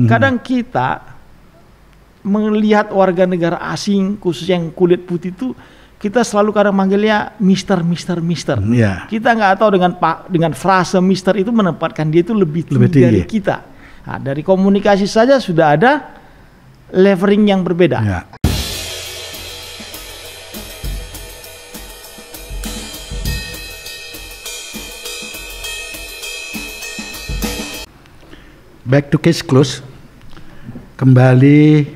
Kadang kita melihat warga negara asing, khususnya yang kulit putih itu, kita selalu kadang manggilnya Mister. Yeah. Kita nggak tahu dengan frase Mister itu menempatkan dia itu lebih tinggi dari kita. Nah, dari komunikasi saja sudah ada leveling yang berbeda. Yeah. Back to Case Close. Kembali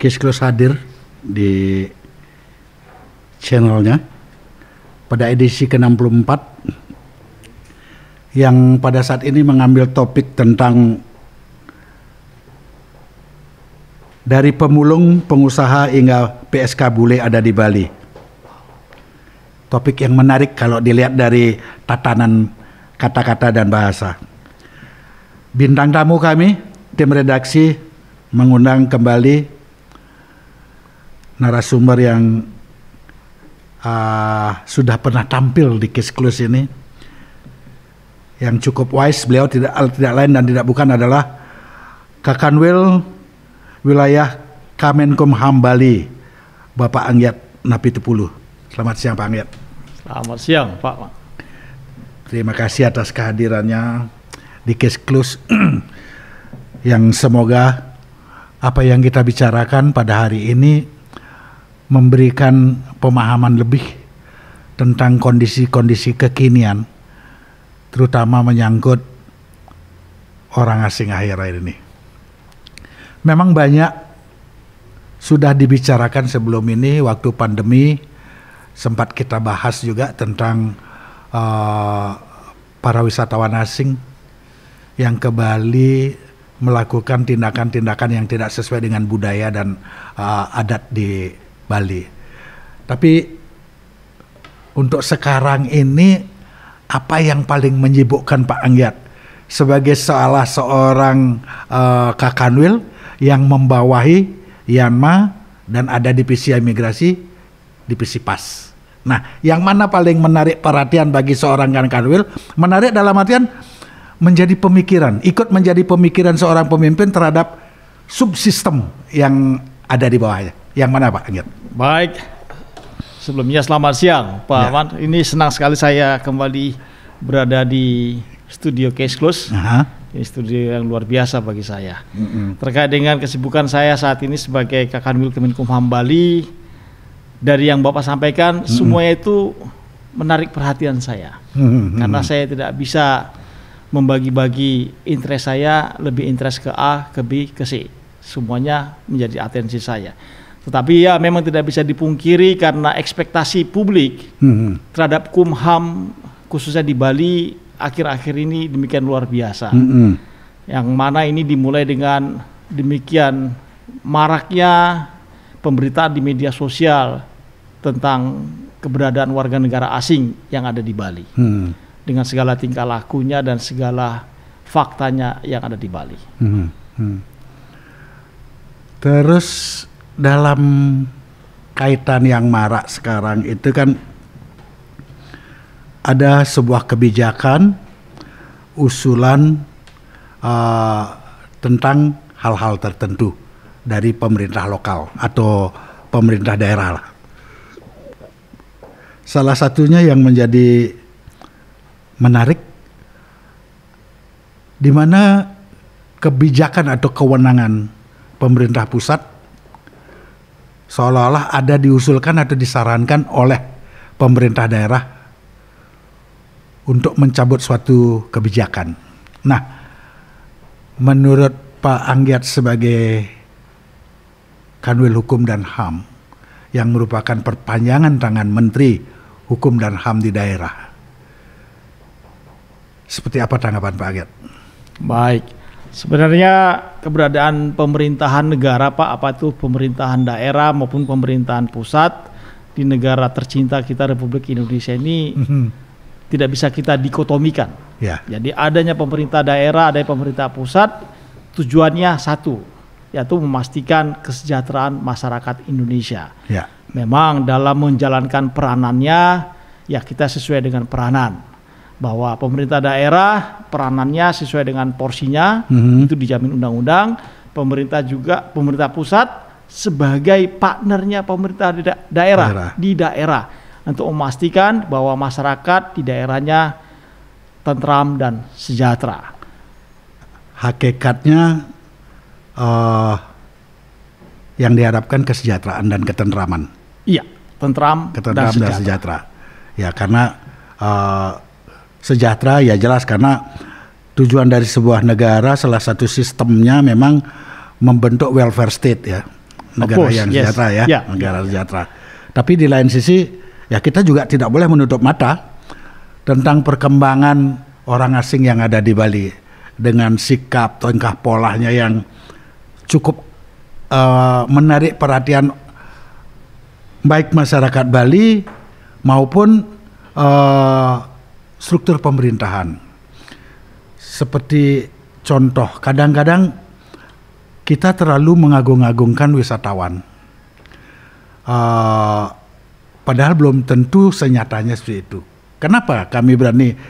Case Close hadir di channelnya pada edisi ke-64 yang pada saat ini mengambil topik tentang dari pemulung, pengusaha hingga PSK bule ada di Bali. Topik yang menarik kalau dilihat dari tatanan kata-kata dan bahasa. Bintang tamu kami, tim redaksi mengundang kembali narasumber yang sudah pernah tampil di Case Close ini, yang cukup wise. Beliau tidak lain dan tidak bukan adalah Kakanwil Wilayah Kemenkumham Bali, Bapak Angyat Napitupulu. Selamat siang Pak Angyat. Selamat siang Pak. Terima kasih atas kehadirannya di Case Close yang semoga apa yang kita bicarakan pada hari ini memberikan pemahaman lebih tentang kondisi-kondisi kekinian, terutama menyangkut orang asing akhir-akhir ini. Memang banyak sudah dibicarakan sebelum ini, waktu pandemi sempat kita bahas juga tentang para wisatawan asing yang ke Bali melakukan tindakan-tindakan yang tidak sesuai dengan budaya dan adat di Bali. Tapi untuk sekarang ini, apa yang paling menyibukkan Pak Angyat sebagai salah seorang Kakanwil yang membawahi Yanma dan ada divisi imigrasi, divisi PAS. Nah, yang mana paling menarik perhatian bagi seorang Kakanwil? Menarik dalam artian menjadi pemikiran, ikut menjadi pemikiran seorang pemimpin terhadap subsistem yang ada di bawahnya. Yang mana Pak Angyat? Baik, sebelumnya selamat siang Pak Aman. Ini senang sekali saya kembali berada di studio Case Close. Ini studio yang luar biasa bagi saya. Terkait dengan kesibukan saya saat ini sebagai Kakanwil Kemenkumham Bali, dari yang Bapak sampaikan, semuanya itu menarik perhatian saya. Karena saya tidak bisa membagi-bagi interest saya, lebih interest ke A, ke B, ke C. Semuanya menjadi atensi saya. Tetapi ya memang tidak bisa dipungkiri karena ekspektasi publik terhadap Kumham khususnya di Bali akhir-akhir ini demikian luar biasa. Yang mana ini dimulai dengan demikian maraknya pemberitaan di media sosial tentang keberadaan warga negara asing yang ada di Bali. Dengan segala tingkah lakunya dan segala faktanya yang ada di Bali. Terus dalam kaitan yang marak sekarang itu kan ada sebuah kebijakan usulan tentang hal-hal tertentu dari pemerintah lokal atau pemerintah daerah lah. Salah satunya yang menjadi menarik, di mana kebijakan atau kewenangan pemerintah pusat seolah-olah ada diusulkan atau disarankan oleh pemerintah daerah untuk mencabut suatu kebijakan. Nah, menurut Pak Angyat sebagai Kanwil Hukum dan HAM yang merupakan perpanjangan tangan Menteri Hukum dan HAM di daerah, seperti apa tanggapan Pak Angyat? Baik, sebenarnya keberadaan pemerintahan negara Pak, apa itu pemerintahan daerah maupun pemerintahan pusat di negara tercinta kita Republik Indonesia ini tidak bisa kita dikotomikan. Jadi adanya pemerintah daerah, ada pemerintah pusat, tujuannya satu, yaitu memastikan kesejahteraan masyarakat Indonesia. Memang dalam menjalankan peranannya, ya kita sesuai dengan peranan. Bahwa pemerintah daerah peranannya sesuai dengan porsinya, itu dijamin undang-undang. pemerintah pusat sebagai partnernya pemerintah daerah di daerah untuk memastikan bahwa masyarakat di daerahnya tentram dan sejahtera. Hakikatnya yang diharapkan kesejahteraan dan ketentraman. Iya, tentram dan sejahtera. Ya, karena sejahtera ya jelas, karena tujuan dari sebuah negara salah satu sistemnya memang membentuk welfare state ya, negara yang sejahtera negara sejahtera. Tapi di lain sisi ya kita juga tidak boleh menutup mata tentang perkembangan orang asing yang ada di Bali dengan sikap tingkah polanya yang cukup menarik perhatian baik masyarakat Bali maupun struktur pemerintahan. Seperti contoh, kadang-kadang kita terlalu mengagung-agungkan wisatawan. Padahal belum tentu senyatanya seperti itu. Kenapa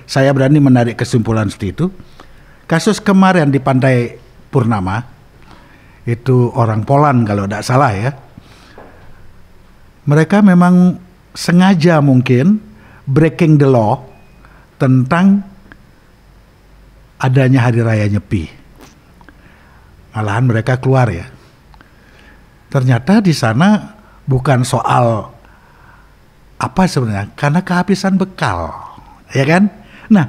saya berani menarik kesimpulan seperti itu? Kasus kemarin di Pantai Purnama, itu orang Poland kalau tidak salah ya. Mereka memang sengaja mungkin breaking the law tentang adanya hari raya Nyepi. Malahan mereka keluar ya. Ternyata di sana bukan soal apa sebenarnya, karena kehabisan bekal, ya kan? Nah,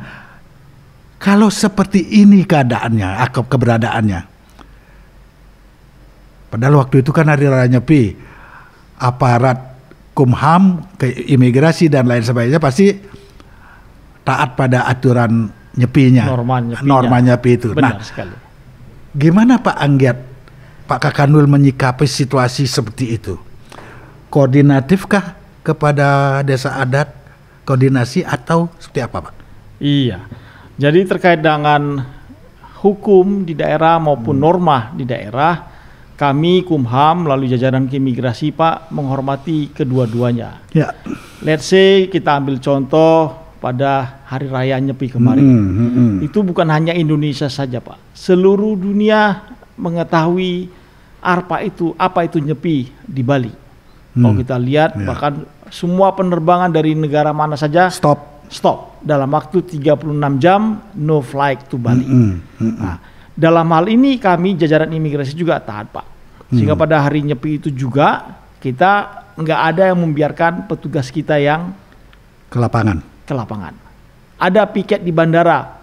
kalau seperti ini keadaannya, keberadaannya, padahal waktu itu kan hari raya Nyepi, aparat Kumham, imigrasi dan lain sebagainya pasti taat pada aturan nyepinya, norma nyepi itu. Benar sekali. Gimana Pak Anggiat, Pak Kakanul menyikapi situasi seperti itu? Koordinatifkah kepada desa adat, koordinasi atau seperti apa Pak? Iya, jadi terkait dengan hukum di daerah maupun norma di daerah, kami Kumham melalui jajaran keimigrasi Pak menghormati kedua-duanya. Ya. Let's say kita ambil contoh pada hari raya Nyepi kemarin. Itu bukan hanya Indonesia saja Pak. Seluruh dunia mengetahui apa itu Nyepi di Bali. Kalau kita lihat bahkan semua penerbangan dari negara mana saja stop dalam waktu 36 jam, no flight to Bali. Nah, dalam hal ini kami jajaran imigrasi juga taat Pak. Sehingga pada hari Nyepi itu juga kita nggak ada yang membiarkan petugas kita yang ke lapangan. Ada piket di bandara,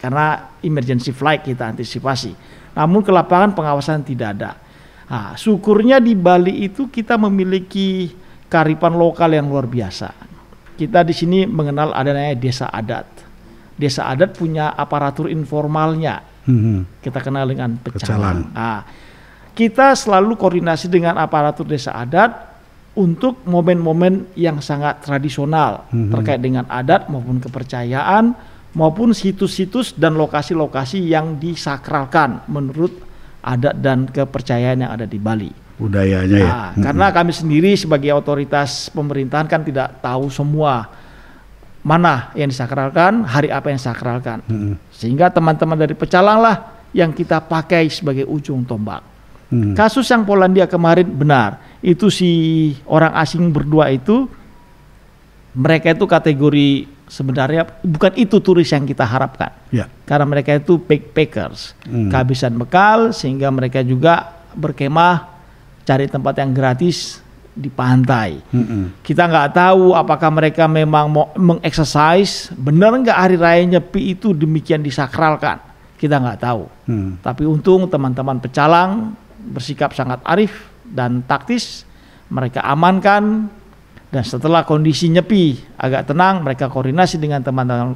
karena emergency flight kita antisipasi. Namun ke lapangan pengawasan tidak ada. Nah, syukurnya di Bali itu kita memiliki kearifan lokal yang luar biasa. Kita di sini mengenal adanya desa adat. Desa adat punya aparatur informalnya. Kita kenal dengan pecalang. Nah, kita selalu koordinasi dengan aparatur desa adat untuk momen-momen yang sangat tradisional terkait dengan adat maupun kepercayaan maupun situs-situs dan lokasi-lokasi yang disakralkan menurut adat dan kepercayaan yang ada di Bali. Budayanya ya. Karena kami sendiri sebagai otoritas pemerintahan kan tidak tahu semua mana yang disakralkan, hari apa yang disakralkan. Sehingga teman-teman dari pecalang lah yang kita pakai sebagai ujung tombak. Kasus yang Polandia kemarin benar, itu si orang asing berdua itu, mereka itu kategori sebenarnya bukan itu turis yang kita harapkan. Karena mereka itu backpackers, kehabisan bekal sehingga mereka juga berkemah cari tempat yang gratis di pantai. Kita nggak tahu apakah mereka memang mau mengexercise, benar nggak hari raya Nyepi itu demikian disakralkan, kita nggak tahu. Tapi untung teman-teman pecalang bersikap sangat arif dan taktis, mereka amankan, dan setelah kondisi Nyepi agak tenang, mereka koordinasi dengan teman-teman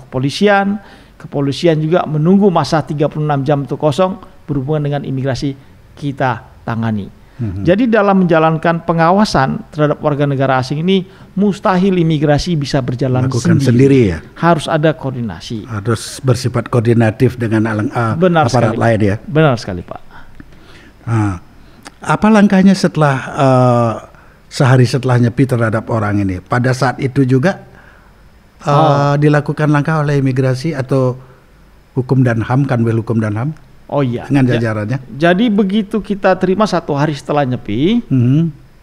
kepolisian juga menunggu masa 36 jam itu kosong, berhubungan dengan imigrasi kita tangani. Jadi dalam menjalankan pengawasan terhadap warga negara asing ini mustahil imigrasi bisa berjalan sendiri ya. Harus ada koordinasi. Harus bersifat koordinatif dengan aparat lain ya. Benar sekali Pak. Apa langkahnya setelah sehari setelah Nyepi terhadap orang ini? Pada saat itu juga dilakukan langkah oleh imigrasi atau hukum dan HAM, Kanwil Hukum dan HAM? Oh iya. Dengan jajarannya. Jadi begitu kita terima 1 hari setelah nyepi,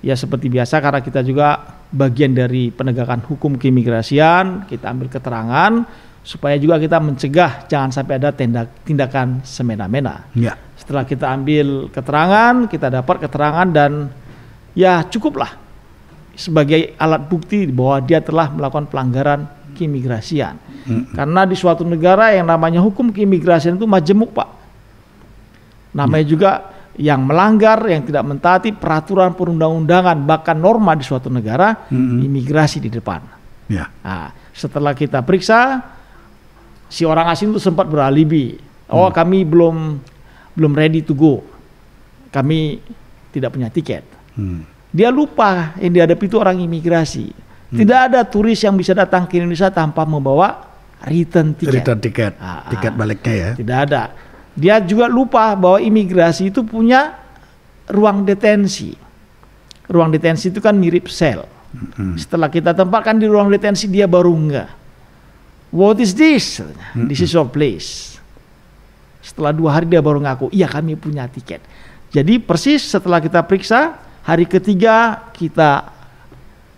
ya seperti biasa karena kita juga bagian dari penegakan hukum keimigrasian, kita ambil keterangan supaya juga kita mencegah jangan sampai ada tindakan semena-mena. Ya. Setelah kita ambil keterangan, kita dapat keterangan dan ya cukuplah sebagai alat bukti bahwa dia telah melakukan pelanggaran keimigrasian. Karena di suatu negara yang namanya hukum keimigrasian itu majemuk, Pak. Namanya juga yang melanggar, yang tidak mentaati peraturan perundang-undangan, bahkan norma di suatu negara, imigrasi di depan. Ya. Nah, setelah kita periksa, si orang asing itu sempat beralibi. Oh, kami belum ready to go. Kami tidak punya tiket. Dia lupa yang dihadapi itu orang imigrasi. Tidak ada turis yang bisa datang ke Indonesia tanpa membawa return tiket. Tiket baliknya ya. Tidak ada. Dia juga lupa bahwa imigrasi itu punya ruang detensi. Ruang detensi itu kan mirip sel. Setelah kita tempatkan di ruang detensi, dia baru enggak. What is this? This is your place. Setelah 2 hari dia baru ngaku, iya kami punya tiket. Jadi persis setelah kita periksa, hari ketiga kita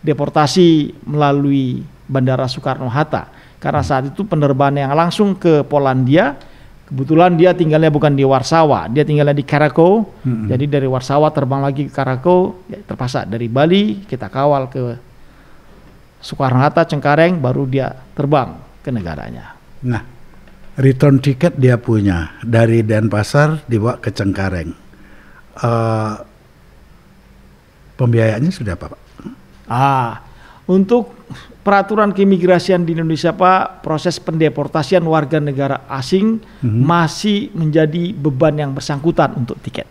deportasi melalui Bandara Soekarno-Hatta. Karena saat itu penerbangan yang langsung ke Polandia, kebetulan dia tinggalnya bukan di Warsawa, dia tinggalnya di Krakow. Jadi dari Warsawa terbang lagi ke Krakow, ya, terpaksa dari Bali kita kawal ke Soekarno-Hatta, Cengkareng, baru dia terbang ke negaranya. Nah, return tiket dia punya dari Denpasar dibawa ke Cengkareng. Pembiayaannya sudah apa, Pak? Untuk peraturan keimigrasian di Indonesia, Pak, proses pendeportasian warga negara asing masih menjadi beban yang bersangkutan untuk tiket.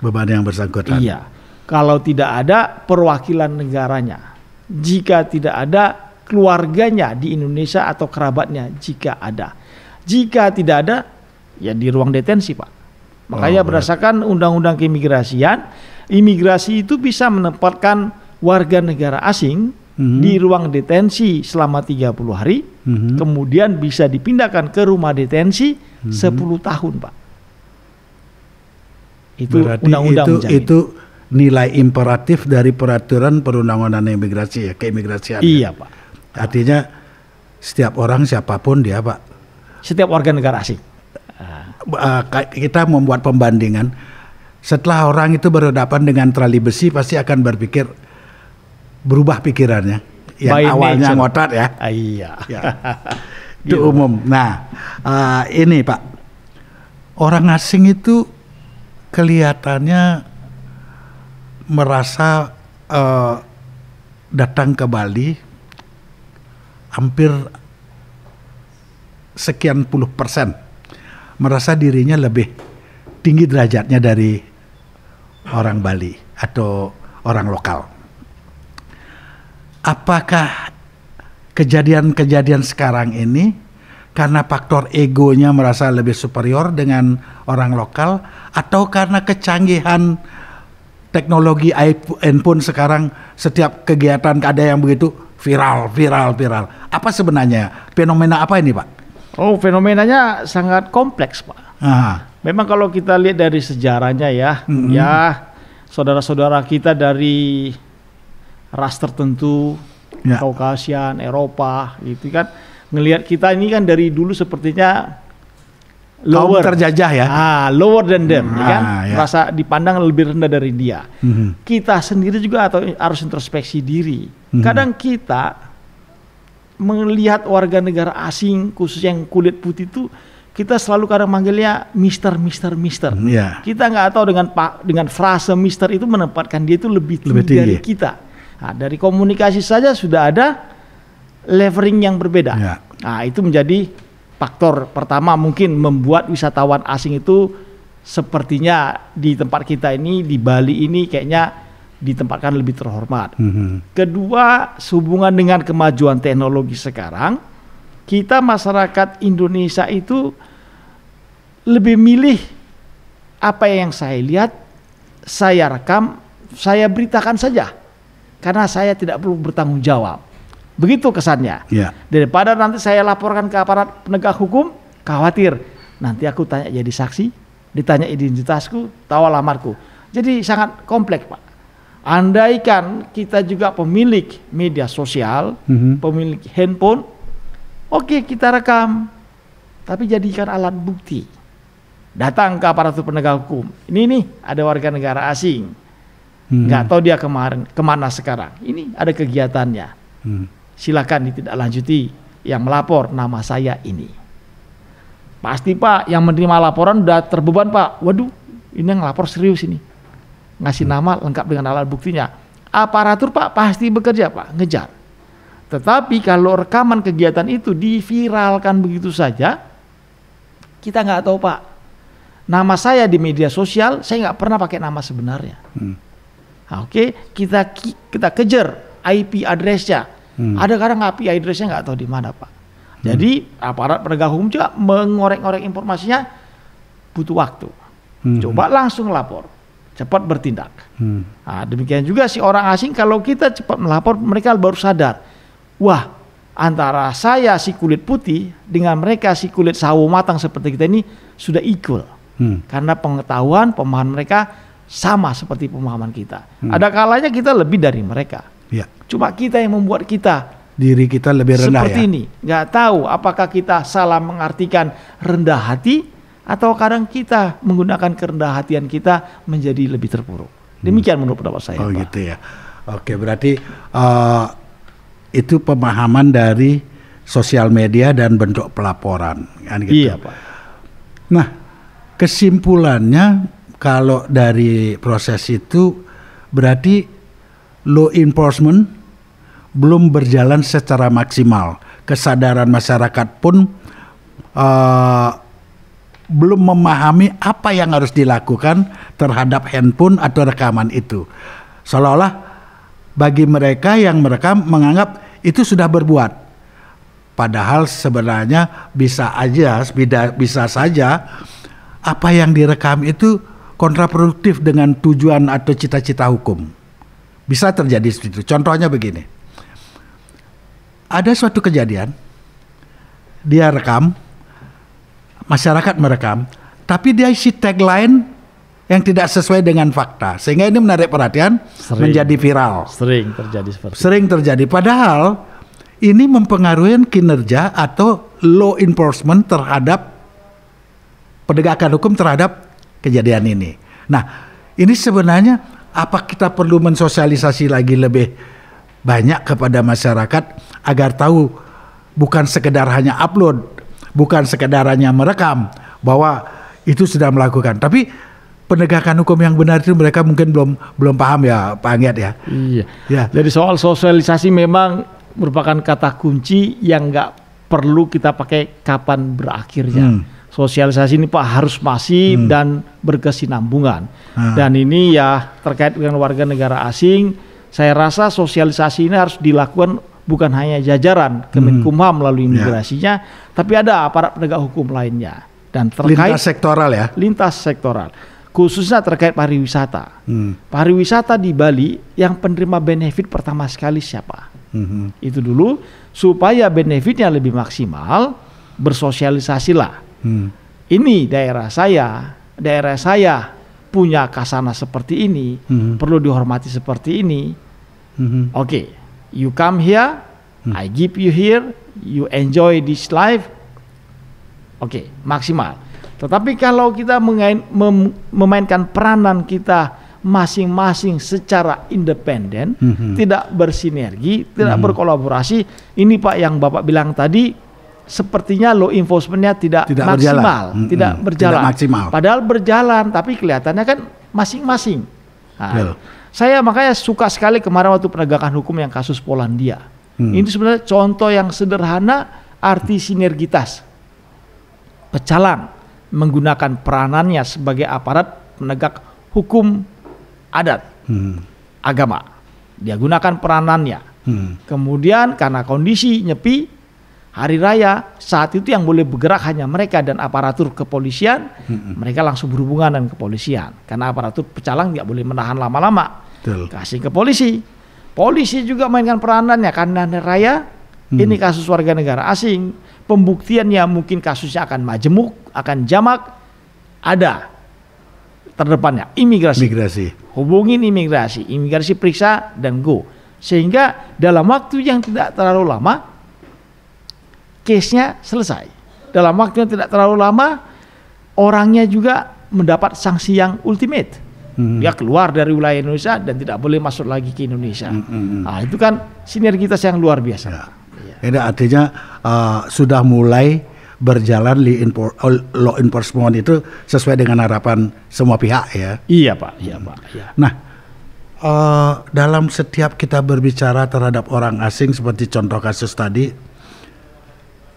Beban yang bersangkutan. Iya. Kalau tidak ada perwakilan negaranya, jika tidak ada keluarganya di Indonesia atau kerabatnya jika ada. Jika tidak ada, ya di ruang detensi, Pak. Makanya berdasarkan Undang-Undang Keimigrasian, imigrasi itu bisa menempatkan warga negara asing di ruang detensi selama 30 hari, kemudian bisa dipindahkan ke rumah detensi 10 tahun, Pak. Itu undang-undang menjamin. Itu nilai imperatif dari peraturan perundang-undangan imigrasi ya, keimigrasian. Iya, Pak. Artinya setiap orang siapapun dia, Pak. Setiap warga negara asing. Kita membuat pembandingan. Setelah orang itu berhadapan dengan trali besi, pasti akan berubah pikirannya. Yang By awalnya nature. ngotot ya. Iya. Ya. Itu umum. Nah, ini Pak, orang asing itu kelihatannya merasa datang ke Bali hampir sekian puluh persen merasa dirinya lebih tinggi derajatnya dari orang Bali atau orang lokal. Apakah kejadian-kejadian sekarang ini karena faktor egonya merasa lebih superior dengan orang lokal, atau karena kecanggihan teknologi handphone sekarang setiap kegiatan ada yang begitu viral. Apa sebenarnya fenomena apa ini, Pak? Oh, fenomenanya sangat kompleks, Pak. Memang kalau kita lihat dari sejarahnya ya, saudara-saudara kita dari ras tertentu, Kaukasian, Eropa, gitu kan, ngelihat kita ini kan dari dulu sepertinya lower, kaum terjajah ya, lower than them, kan, ya. dipandang lebih rendah dari dia. Kita sendiri juga harus introspeksi diri. Kadang kita melihat warga negara asing, khusus yang kulit putih itu, kita selalu kadang manggilnya Mister. Kita nggak tahu dengan frase Mister itu menempatkan dia itu lebih tinggi dari kita. Nah, dari komunikasi saja sudah ada leveling yang berbeda. Nah, itu menjadi faktor pertama mungkin membuat wisatawan asing itu sepertinya di tempat kita ini, di Bali ini kayaknya ditempatkan lebih terhormat. Kedua, sehubungan dengan kemajuan teknologi sekarang, kita masyarakat Indonesia itu lebih milih apa yang saya lihat, saya rekam, saya beritakan saja, karena saya tidak perlu bertanggung jawab. Begitu kesannya. Daripada nanti saya laporkan ke aparat penegak hukum, khawatir nanti aku tanya jadi saksi, ditanya identitasku, tahu alamatku. Jadi sangat kompleks, Pak. Andaikan kita juga pemilik media sosial, pemilik handphone, oke, kita rekam, tapi jadikan alat bukti. Datang ke aparatur penegak hukum. Ini nih ada warga negara asing, nggak tahu dia kemana sekarang. Ini ada kegiatannya. Silakan ditindaklanjuti. Yang melapor nama saya ini. Pasti Pak, yang menerima laporan udah terbeban Pak. Waduh, ini yang ngelapor serius ini. Ngasih nama lengkap dengan alat buktinya. Aparatur Pak pasti bekerja Pak, ngejar. Tetapi kalau rekaman kegiatan itu diviralkan begitu saja, kita nggak tahu Pak. Nama saya di media sosial, saya nggak pernah pakai nama sebenarnya. Nah, oke, kita kejar IP address-nya. Ada kadang IP address-nya nggak tahu di mana Pak. Jadi aparat penegak hukum juga mengorek-ngorek informasinya butuh waktu. Coba langsung lapor, cepat bertindak. Nah, demikian juga si orang asing, kalau kita cepat melapor, mereka baru sadar, wah, antara saya si kulit putih dengan mereka si kulit sawo matang seperti kita ini sudah equal. Karena pengetahuan, pemahaman mereka sama seperti pemahaman kita. Ada kalanya kita lebih dari mereka. Ya. Cuma kita yang membuat diri kita lebih rendah seperti ini. Nggak tahu apakah kita salah mengartikan rendah hati atau kadang kita menggunakan kerendahan hatian kita menjadi lebih terpuruk. Demikian menurut pendapat saya. Oh Pak. gitu ya. Oke, berarti itu pemahaman dari sosial media dan bentuk pelaporan. Kan gitu. Iya Pak. Nah, kesimpulannya kalau dari proses itu berarti law enforcement belum berjalan secara maksimal. Kesadaran masyarakat pun belum memahami apa yang harus dilakukan terhadap handphone atau rekaman itu. Seolah-olah bagi mereka yang merekam menganggap itu sudah berbuat. Padahal sebenarnya bisa saja apa yang direkam itu kontraproduktif dengan tujuan atau cita-cita hukum. Bisa terjadi seperti itu. Contohnya begini. Ada suatu kejadian, dia rekam, masyarakat merekam, tapi dia isi tagline yang tidak sesuai dengan fakta. Sehingga ini menarik perhatian, menjadi viral. Sering terjadi seperti itu. Sering terjadi. Padahal ini mempengaruhi kinerja atau law enforcement terhadap penegakan hukum terhadap kejadian ini. Nah, ini sebenarnya apa kita perlu mensosialisasi lagi lebih banyak kepada masyarakat agar tahu bukan sekedar hanya upload, bukan sekedar hanya merekam bahwa itu sudah melakukan, tapi penegakan hukum yang benar itu mereka mungkin belum paham ya Pak Angget ya. Iya. Ya. Jadi soal sosialisasi memang merupakan kata kunci yang nggak perlu kita pakai kapan berakhirnya. Sosialisasi ini Pak harus masif dan berkesinambungan. Dan ini ya terkait dengan warga negara asing, saya rasa sosialisasi ini harus dilakukan bukan hanya jajaran Kemenkumham melalui imigrasinya, tapi ada aparat penegak hukum lainnya. Dan terkait lintas sektoral ya. Lintas sektoral. Khususnya terkait pariwisata. Pariwisata di Bali yang penerima benefit pertama sekali siapa? Itu dulu supaya benefitnya lebih maksimal, bersosialisasilah. Ini daerah saya punya kasana seperti ini, perlu dihormati seperti ini. Oke, you come here, I give you here, you enjoy this life. Oke, maksimal. Tetapi kalau kita memainkan peranan kita masing-masing secara independen, tidak bersinergi, tidak berkolaborasi, ini Pak yang Bapak bilang tadi, sepertinya law enforcement-nya tidak maksimal, tidak berjalan. Tidak maksimal. Padahal berjalan, tapi kelihatannya kan masing-masing. Nah, saya makanya suka sekali kemarin waktu penegakan hukum yang kasus Polandia. Ini sebenarnya contoh yang sederhana arti sinergitas. Pecalang menggunakan peranannya sebagai aparat penegak hukum adat, agama. Dia gunakan peranannya. Kemudian karena kondisi nyepi, hari raya, saat itu yang boleh bergerak hanya mereka dan aparatur kepolisian. Mereka langsung berhubungan dengan kepolisian. Karena aparatur pecalang tidak boleh menahan lama-lama. Kasih ke polisi. Polisi juga mainkan peranannya karena hari raya. Ini kasus warga negara asing. Pembuktiannya mungkin kasusnya akan majemuk, akan jamak. Ada terdepannya, imigrasi. Hubungin imigrasi periksa dan go. Sehingga dalam waktu yang tidak terlalu lama, case-nya selesai. Dalam waktu yang tidak terlalu lama, orangnya juga mendapat sanksi yang ultimate. Dia keluar dari wilayah Indonesia dan tidak boleh masuk lagi ke Indonesia. Nah, itu kan sinergitas yang luar biasa. Ini artinya sudah mulai berjalan law enforcement itu sesuai dengan harapan semua pihak ya. Iya Pak. Iya. Nah, dalam setiap kita berbicara terhadap orang asing seperti contoh kasus tadi,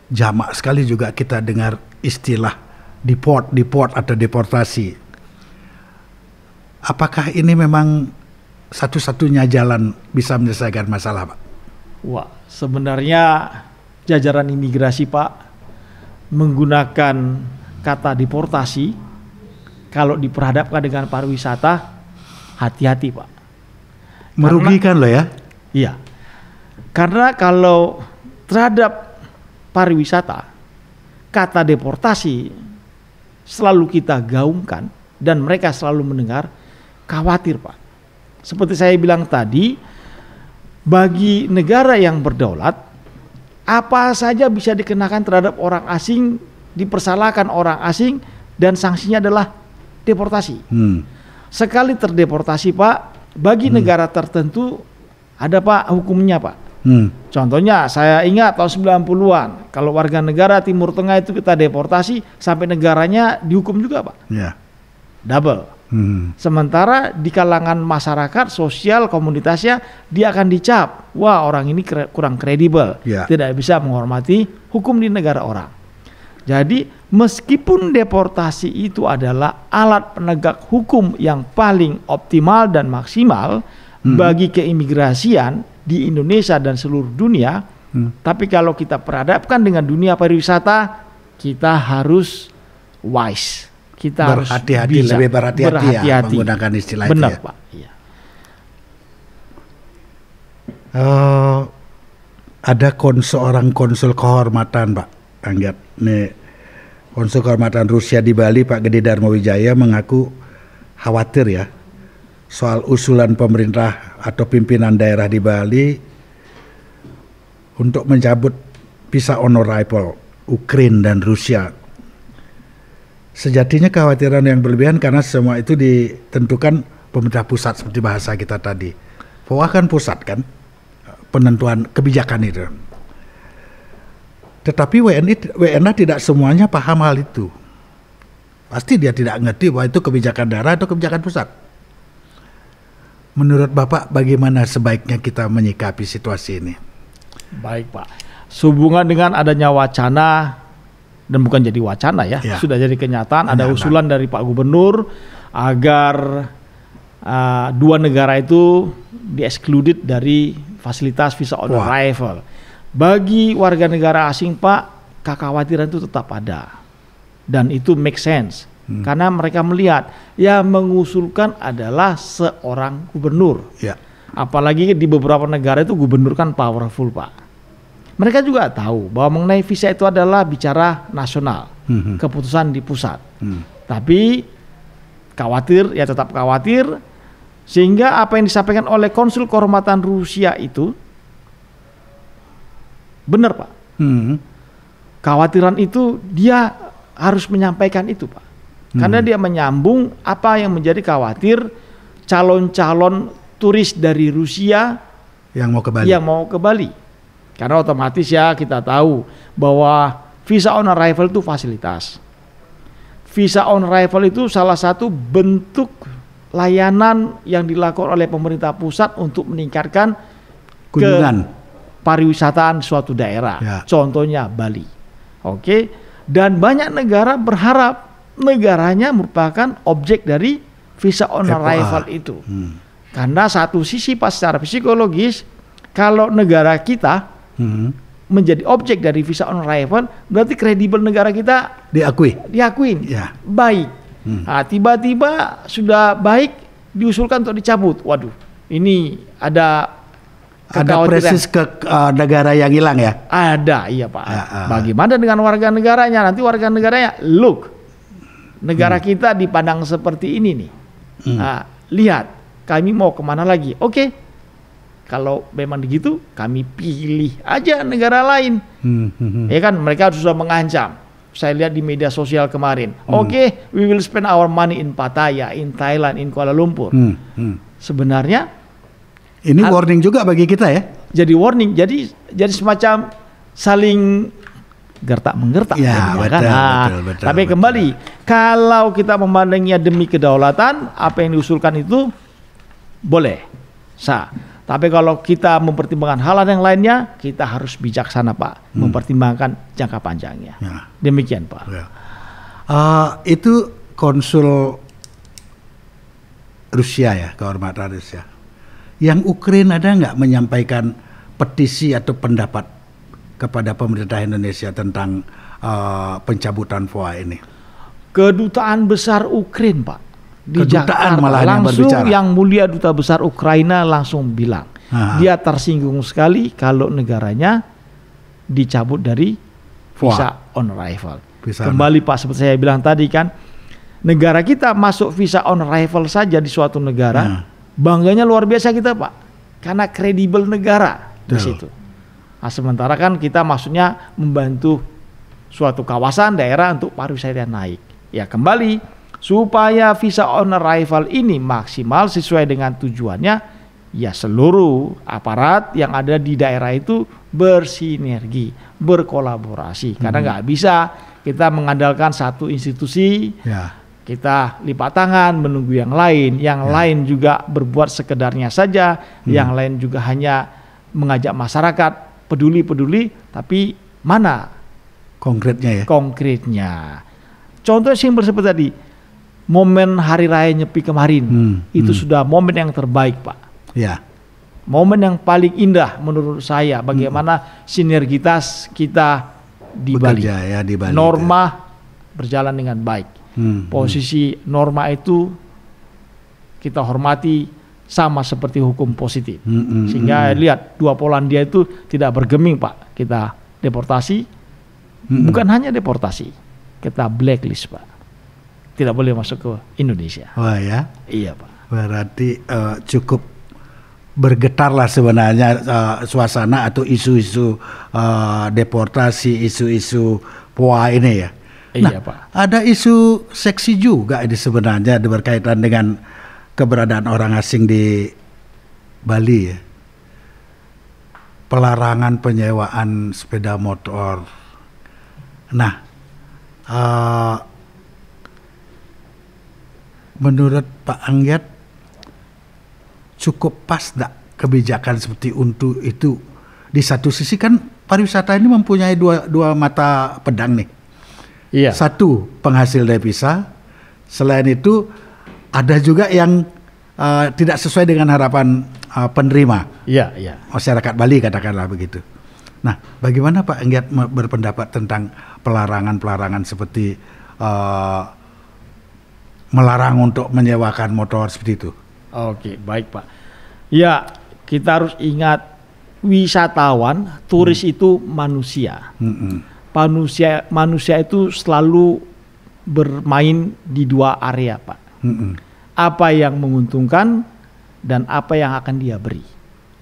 jamak sekali juga kita dengar istilah deport atau deportasi. Apakah ini memang satu-satunya jalan bisa menyelesaikan masalah, Pak? Wah, sebenarnya jajaran imigrasi, Pak, menggunakan kata deportasi kalau diperhadapkan dengan pariwisata, hati-hati, Pak. Merugikan loh ya? Iya. Karena kalau terhadap pariwisata, kata deportasi selalu kita gaungkan dan mereka selalu mendengar, khawatir, Pak. Seperti saya bilang tadi, bagi negara yang berdaulat, apa saja bisa dikenakan terhadap orang asing, dipersalahkan orang asing, dan sanksinya adalah deportasi. Sekali terdeportasi, Pak, bagi negara tertentu ada, Pak, hukumnya, Pak. Contohnya saya ingat tahun 90-an, kalau warga negara Timur Tengah itu kita deportasi sampai negaranya dihukum juga, Pak. Double. Sementara di kalangan masyarakat sosial komunitasnya dia akan dicap, wah orang ini kurang kredibel, tidak bisa menghormati hukum di negara orang. Jadi meskipun deportasi itu adalah alat penegak hukum yang paling optimal dan maksimal bagi keimigrasian di Indonesia dan seluruh dunia, tapi kalau kita perhadapkan dengan dunia pariwisata, kita harus wise. Kita berhati-hati, lebih berhati-hati ya, menggunakan istilah itu. Benar, ya. Pak. Iya. Ada seorang konsul kehormatan, Pak, anggap nih, konsul kehormatan Rusia di Bali, Pak Gede Darmawijaya, mengaku khawatir ya soal usulan pemerintah atau pimpinan daerah di Bali untuk mencabut visa on arrival Ukraina dan Rusia. Sejatinya kekhawatiran yang berlebihan karena semua itu ditentukan pemerintah pusat seperti bahasa kita tadi. Bahwa kan pusat kan penentuan kebijakan itu. Tetapi WNA tidak semuanya paham hal itu. Pasti dia tidak ngerti bahwa itu kebijakan daerah atau kebijakan pusat. Menurut Bapak bagaimana sebaiknya kita menyikapi situasi ini? Baik, Pak. Sehubungan dengan adanya wacana, dan bukan jadi wacana ya, sudah jadi kenyataan, ada usulan dari Pak Gubernur agar dua negara itu di-excluded dari fasilitas visa on arrival. Bagi warga negara asing, Pak, kekhawatiran itu tetap ada. Dan itu make sense. Karena mereka melihat yang mengusulkan adalah seorang gubernur. Apalagi di beberapa negara itu gubernur kan powerful, Pak. Mereka juga tahu bahwa mengenai visa itu adalah bicara nasional, keputusan di pusat. Tapi khawatir, ya tetap khawatir, sehingga apa yang disampaikan oleh konsul kehormatan Rusia itu benar, Pak. Kekhawatiran itu dia harus menyampaikan itu, Pak. Karena dia menyambung apa yang menjadi khawatir calon-calon turis dari Rusia yang mau ke Bali. Karena otomatis ya kita tahu bahwa visa on arrival itu fasilitas. Visa on arrival itu salah satu bentuk layanan yang dilakukan oleh pemerintah pusat untuk meningkatkan kunjungan pariwisataan suatu daerah. Contohnya Bali. Oke. Dan banyak negara berharap negaranya merupakan objek dari visa on arrival itu. Karena satu sisi pas secara psikologis, kalau negara kita menjadi objek dari visa on arrival, berarti kredibel negara kita diakuin. Baik. Nah, tiba-tiba sudah baik diusulkan untuk dicabut. Waduh, ini ada presis ke negara yang hilang ya? Ada, iya, Pak. Bagaimana dengan warga negaranya? Nanti warga negaranya, look, negara kita dipandang seperti ini nih. Nah, lihat, kami mau kemana lagi? Oke, kalau memang begitu, kami pilih aja negara lain. Ya kan, mereka sudah mengancam. Saya lihat di media sosial kemarin. Oke, we will spend our money in Pattaya, in Thailand, in Kuala Lumpur. Sebenarnya ini warning juga bagi kita ya. Jadi warning, jadi semacam saling gertak menggertak. Ya, betul, kan? betul. Tapi kembali, kalau kita memandangnya demi kedaulatan, apa yang diusulkan itu boleh, sah. Tapi kalau kita mempertimbangkan hal yang lainnya, kita harus bijaksana, Pak, mempertimbangkan jangka panjangnya. Ya. Demikian, Pak. Ya. Itu konsul Rusia ya, kehormatan Rusia. Yang Ukraina ada nggak menyampaikan petisi atau pendapat kepada pemerintah Indonesia tentang pencabutan FOA ini? Kedutaan besar Ukraina, Pak, di Jakarta malah langsung yang mulia duta besar Ukraina langsung bilang dia tersinggung sekali kalau negaranya dicabut dari visa on arrival. Kembali Pak, seperti saya bilang tadi kan, negara kita masuk visa on arrival saja di suatu negara, bangganya luar biasa kita, Pak, karena kredibel negara di situ. Nah, sementara kan kita maksudnya membantu suatu kawasan daerah untuk pariwisata naik. Ya kembali, supaya visa on arrival ini maksimal sesuai dengan tujuannya, ya seluruh aparat yang ada di daerah itu bersinergi, berkolaborasi. Karena nggak bisa kita mengandalkan satu institusi, kita lipat tangan menunggu yang lain juga berbuat sekedarnya saja, yang lain juga hanya mengajak masyarakat peduli, tapi mana konkretnya ya? Konkretnya. Contoh simpel seperti tadi, momen Hari Raya Nyepi kemarin, itu sudah momen yang terbaik, Pak. Ya. Momen yang paling indah menurut saya, bagaimana sinergitas kita di Bali. Ya, di Bali. Norma berjalan dengan baik. Posisi norma itu kita hormati sama seperti hukum positif. Sehingga lihat, dua Polandia itu tidak bergeming, Pak. Kita deportasi, bukan hanya deportasi, kita blacklist, Pak. Tidak boleh masuk ke Indonesia. Wah ya? Iya, Pak. Berarti cukup bergetarlah sebenarnya suasana atau isu-isu deportasi, isu-isu POA ini ya. Iya, Pak. Ada isu seksi juga ini sebenarnya berkaitan dengan keberadaan orang asing di Bali ya. Pelarangan penyewaan sepeda motor. Nah, menurut Pak Anggiat cukup pas enggak kebijakan seperti untuk itu? Di satu sisi kan pariwisata ini mempunyai dua mata pedang nih. Iya. Satu, penghasil devisa. Selain itu ada juga yang tidak sesuai dengan harapan penerima. Iya, iya. Masyarakat Bali katakanlah begitu. Nah, bagaimana Pak Anggiat berpendapat tentang pelarangan seperti melarang untuk menyewakan motor seperti itu? Oke, baik Pak. Ya, kita harus ingat wisatawan, turis itu manusia. Manusia itu selalu bermain di dua area, Pak. Apa yang menguntungkan dan apa yang akan dia beri.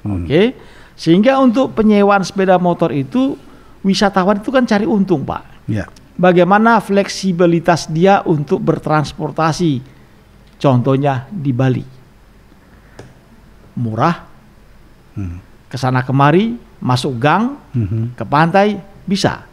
Oke. Sehingga untuk penyewaan sepeda motor itu, wisatawan itu kan cari untung, Pak. Ya. Bagaimana fleksibilitas dia untuk bertransportasi. Contohnya di Bali. Murah. Kesana kemari, masuk gang, ke pantai, bisa.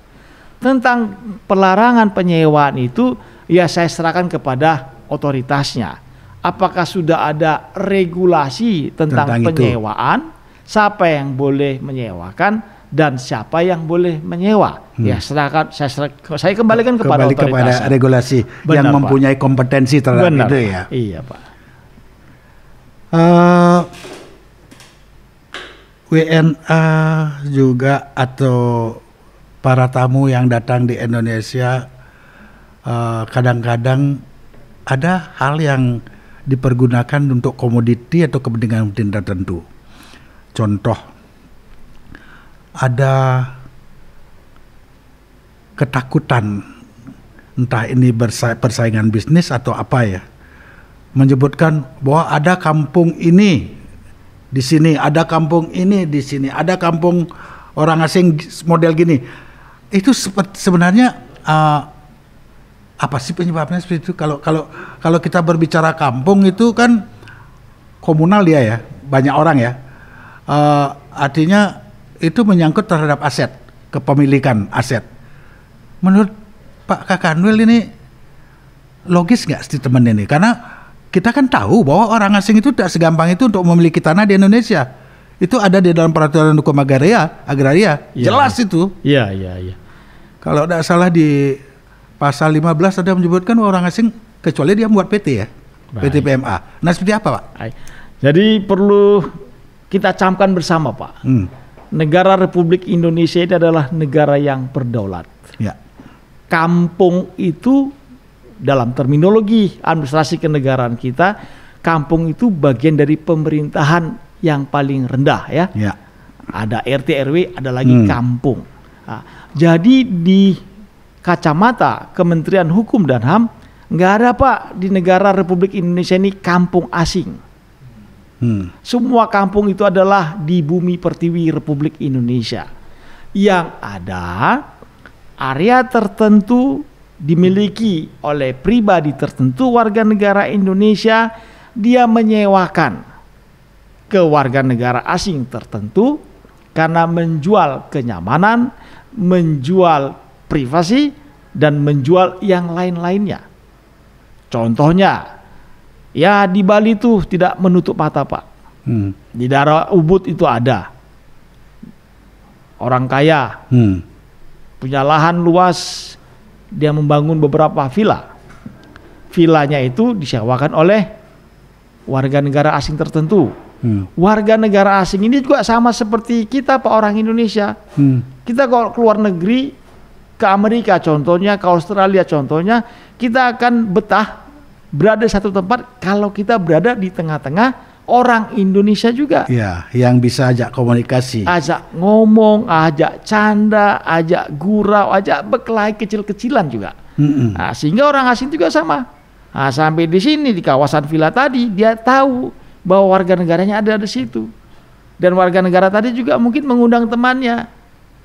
Tentang pelarangan penyewaan itu, ya saya serahkan kepada otoritasnya. Apakah sudah ada regulasi tentang penyewaan? Siapa yang boleh menyewakan dan siapa yang boleh menyewa? Ya serahkan, saya kembalikan kepada otoritas. Kepada regulasi. Benar, yang mempunyai kompetensi terhadap itu ya. Iya, Pak. WNA juga atau para tamu yang datang di Indonesia kadang-kadang ada hal yang dipergunakan untuk komoditi atau kepentingan tertentu. Contoh, ada ketakutan entah ini persaingan bisnis atau apa ya, menyebutkan bahwa ada kampung ini di sini, ada kampung ini di sini, ada kampung orang asing model gini. Itu sebenarnya apa sih penyebabnya seperti itu? Kalau kita berbicara kampung itu kan komunal dia ya, banyak orang ya. Artinya itu menyangkut terhadap aset, kepemilikan aset. Menurut Pak Kakanwil ini logis nggak statement ini? Karena kita kan tahu bahwa orang asing itu tidak segampang itu untuk memiliki tanah di Indonesia. Itu ada di dalam peraturan hukum agraria, jelas itu. Iya. Kalau tidak salah di pasal 15 ada menyebutkan orang asing kecuali dia membuat PT ya, PT PMA. Nah seperti apa Pak? Jadi perlu kita camkan bersama Pak. Negara Republik Indonesia ini adalah negara yang berdaulat. Ya. Kampung itu dalam terminologi administrasi kenegaraan kita, kampung itu bagian dari pemerintahan yang paling rendah ya. Ya. Ada RT RW, ada lagi kampung. Nah, jadi di kacamata Kementerian Hukum dan HAM nggak ada Pak di negara Republik Indonesia ini kampung asing. Semua kampung itu adalah di bumi pertiwi Republik Indonesia. Yang ada area tertentu dimiliki oleh pribadi tertentu warga negara Indonesia, dia menyewakan ke warga negara asing tertentu karena menjual kenyamanan, menjual privasi, dan menjual yang lain-lainnya. Contohnya, ya di Bali itu tidak menutup mata Pak. Di daerah Ubud itu ada orang kaya, punya lahan luas, dia membangun beberapa villa. Villanya itu disewakan oleh warga negara asing tertentu. Warga negara asing ini juga sama seperti kita Pak, orang Indonesia. Kita kalau keluar negeri, ke Amerika contohnya, ke Australia contohnya, kita akan betah berada di satu tempat kalau kita berada di tengah-tengah orang Indonesia juga. Ya, yang bisa ajak komunikasi. Ajak ngomong, ajak canda, ajak gurau, ajak berkelahi kecil-kecilan juga. Nah, sehingga orang asing juga sama. Nah, sampai di sini di kawasan villa tadi, dia tahu bahwa warga negaranya ada di situ. Dan warga negara tadi juga mungkin mengundang temannya.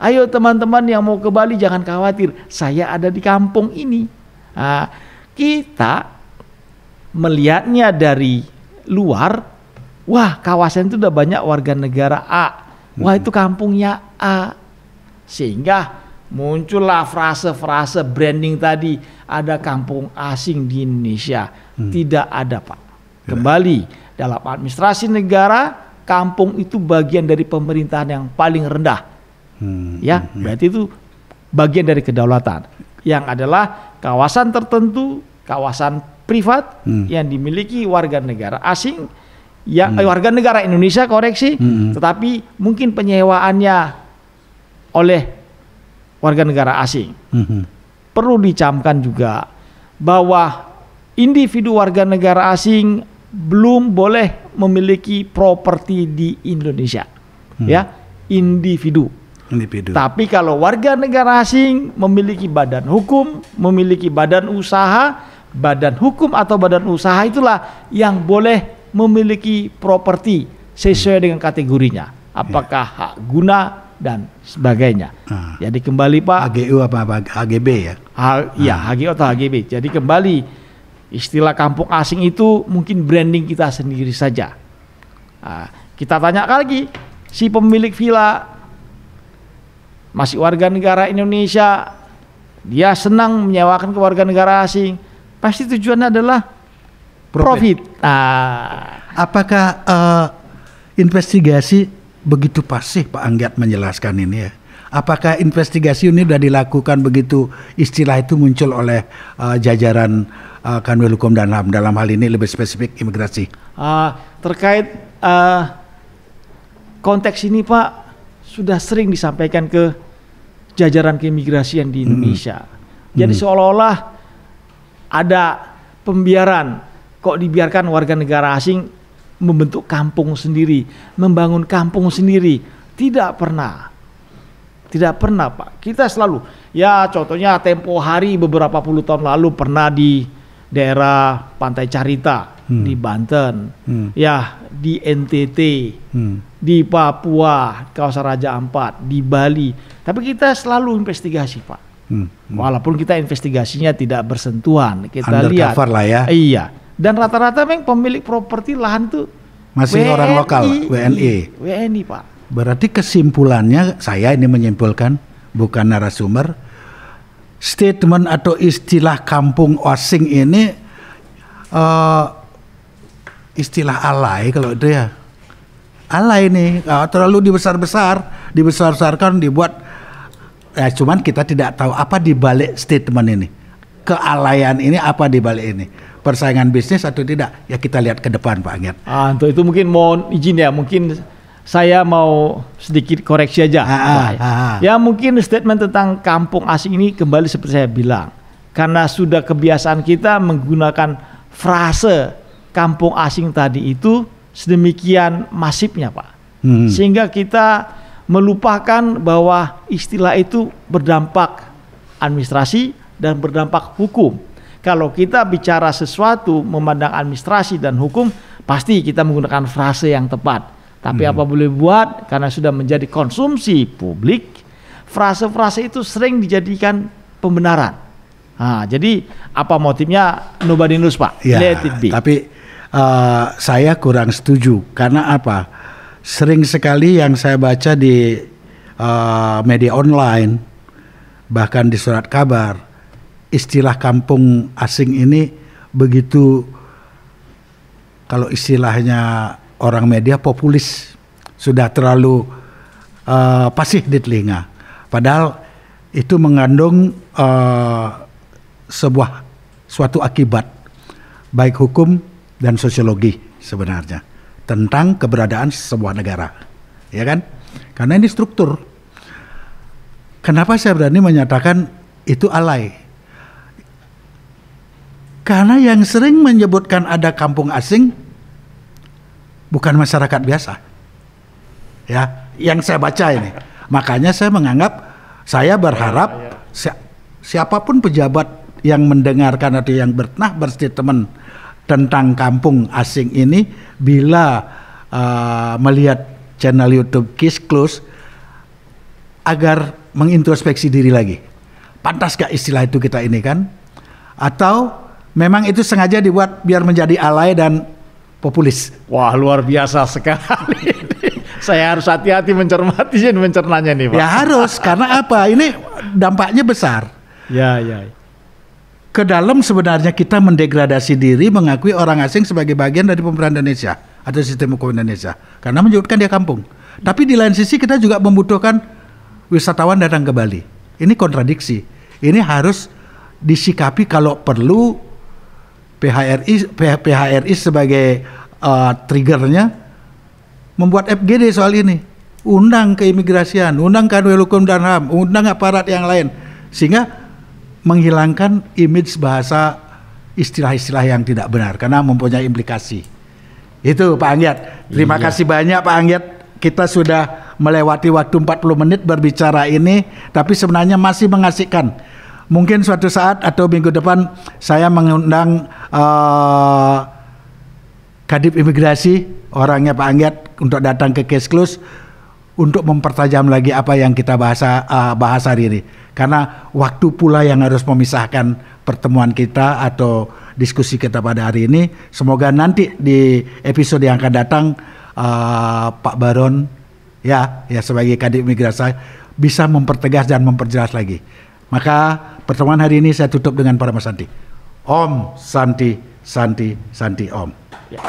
Ayo teman-teman yang mau ke Bali jangan khawatir, saya ada di kampung ini. Nah, kita melihatnya dari luar, wah kawasan itu udah banyak warga negara A, wah itu kampungnya A. Sehingga muncullah frase-frase branding tadi, ada kampung asing di Indonesia. Tidak ada Pak. Kembali, dalam administrasi negara, kampung itu bagian dari pemerintahan yang paling rendah. Ya, berarti itu bagian dari kedaulatan. Yang adalah kawasan tertentu, kawasan privat yang dimiliki warga negara asing, yang warga negara Indonesia tetapi mungkin penyewaannya oleh warga negara asing. Perlu dicamkan juga bahwa individu warga negara asing belum boleh memiliki properti di Indonesia. Ya, individu. Tapi kalau warga negara asing memiliki badan hukum, memiliki badan usaha, badan hukum atau badan usaha itulah yang boleh memiliki properti sesuai dengan kategorinya. Apakah hak guna dan sebagainya. Jadi kembali Pak. HGU apa HGB ya? Iya, HGU atau HGB. Jadi kembali istilah kampung asing itu mungkin branding kita sendiri saja. Kita tanya lagi, si pemilik villa masih warga negara Indonesia, dia senang menyewakan ke warga negara asing, pasti tujuannya adalah profit. Apakah investigasi begitu pasif Pak Anggat menjelaskan ini ya? Apakah investigasi ini sudah dilakukan begitu istilah itu muncul oleh jajaran Kanwil Hukum dan HAM, dalam hal ini lebih spesifik imigrasi? Terkait konteks ini Pak, sudah sering disampaikan ke jajaran keimigrasian di Indonesia. Jadi seolah-olah ada pembiaran, kok dibiarkan warga negara asing membentuk kampung sendiri, membangun kampung sendiri. Tidak pernah. Tidak pernah Pak. Kita selalu, ya contohnya tempo hari beberapa puluh tahun lalu pernah di daerah Pantai Carita, di Banten, ya di NTT, di Papua, kawasan Raja Ampat, di Bali. Tapi kita selalu investigasi Pak. Walaupun kita investigasinya tidak bersentuhan, kita lihat. Undercover lah ya. Iya. Dan rata-rata memang pemilik properti lahan tuh masih WNI, orang lokal, WNI. WNI Pak. Berarti kesimpulannya, saya ini menyimpulkan, bukan narasumber, statement atau istilah kampung asing ini istilah alay kalau itu ya. Alay nih, terlalu dibesar-besarkan, dibuat. Cuman kita tidak tahu apa di balik statement ini. Kealayan ini apa di balik ini? Persaingan bisnis atau tidak? Ya kita lihat ke depan Pak Anget. Untuk itu mungkin mohon izin ya, mungkin saya mau sedikit koreksi aja. Ya mungkin statement tentang kampung asing ini kembali seperti saya bilang. Karena sudah kebiasaan kita menggunakan frase kampung asing tadi itu sedemikian masifnya Pak. Sehingga kita melupakan bahwa istilah itu berdampak administrasi dan berdampak hukum. Kalau kita bicara sesuatu memandang administrasi dan hukum, pasti kita menggunakan frase yang tepat. Tapi apa boleh buat, karena sudah menjadi konsumsi publik, frase-frase itu sering dijadikan pembenaran. Jadi apa motifnya nobody knows Pak. Ya, let it be. Tapi saya kurang setuju. Karena apa? Sering sekali yang saya baca di media online, bahkan di surat kabar, istilah kampung asing ini begitu, kalau istilahnya orang media, populis, sudah terlalu pasif di telinga. Padahal itu mengandung suatu akibat baik hukum dan sosiologi sebenarnya tentang keberadaan sebuah negara, ya kan? Karena ini struktur. Kenapa saya berani menyatakan itu alay? Karena yang sering menyebutkan ada kampung asing bukan masyarakat biasa, ya. Yang saya baca ini, makanya saya berharap siapapun pejabat yang mendengarkan atau yang pernah berstatement tentang kampung asing ini, bila melihat channel YouTube Case Close, agar mengintrospeksi diri lagi. Pantas gak istilah itu kita ini kan? Atau memang itu sengaja dibuat biar menjadi alay dan populis? Wah, luar biasa sekali. Saya harus hati-hati mencernanya nih Pak. Ya harus, karena apa? Ini dampaknya besar. Ya. Ke dalam sebenarnya kita mendegradasi diri, mengakui orang asing sebagai bagian dari pemerintahan Indonesia atau sistem hukum Indonesia karena menyebutkan dia kampung. Tapi di lain sisi kita juga membutuhkan wisatawan datang ke Bali. Ini kontradiksi. Ini harus disikapi, kalau perlu PHRI sebagai triggernya membuat FGD soal ini. Undang keimigrasian, undang Kanwil Hukum dan HAM, undang aparat yang lain, sehingga menghilangkan image bahasa istilah-istilah yang tidak benar karena mempunyai implikasi. Itu Pak Anggit. Terima kasih banyak Pak Anggit. Kita sudah melewati waktu 40 menit berbicara ini, tapi sebenarnya masih mengasihkan. Mungkin suatu saat atau minggu depan saya mengundang Kadip Imigrasi, orangnya Pak Anggit, untuk datang ke Case Close untuk mempertajam lagi apa yang kita bahas hari ini. Karena waktu pula yang harus memisahkan pertemuan kita atau diskusi kita pada hari ini. Semoga nanti di episode yang akan datang Pak Baron ya sebagai Kadip Imigrasi bisa mempertegas dan memperjelas lagi. Maka pertemuan hari ini saya tutup dengan Paramasanti. Om Santi Santi Santi Om. Ya.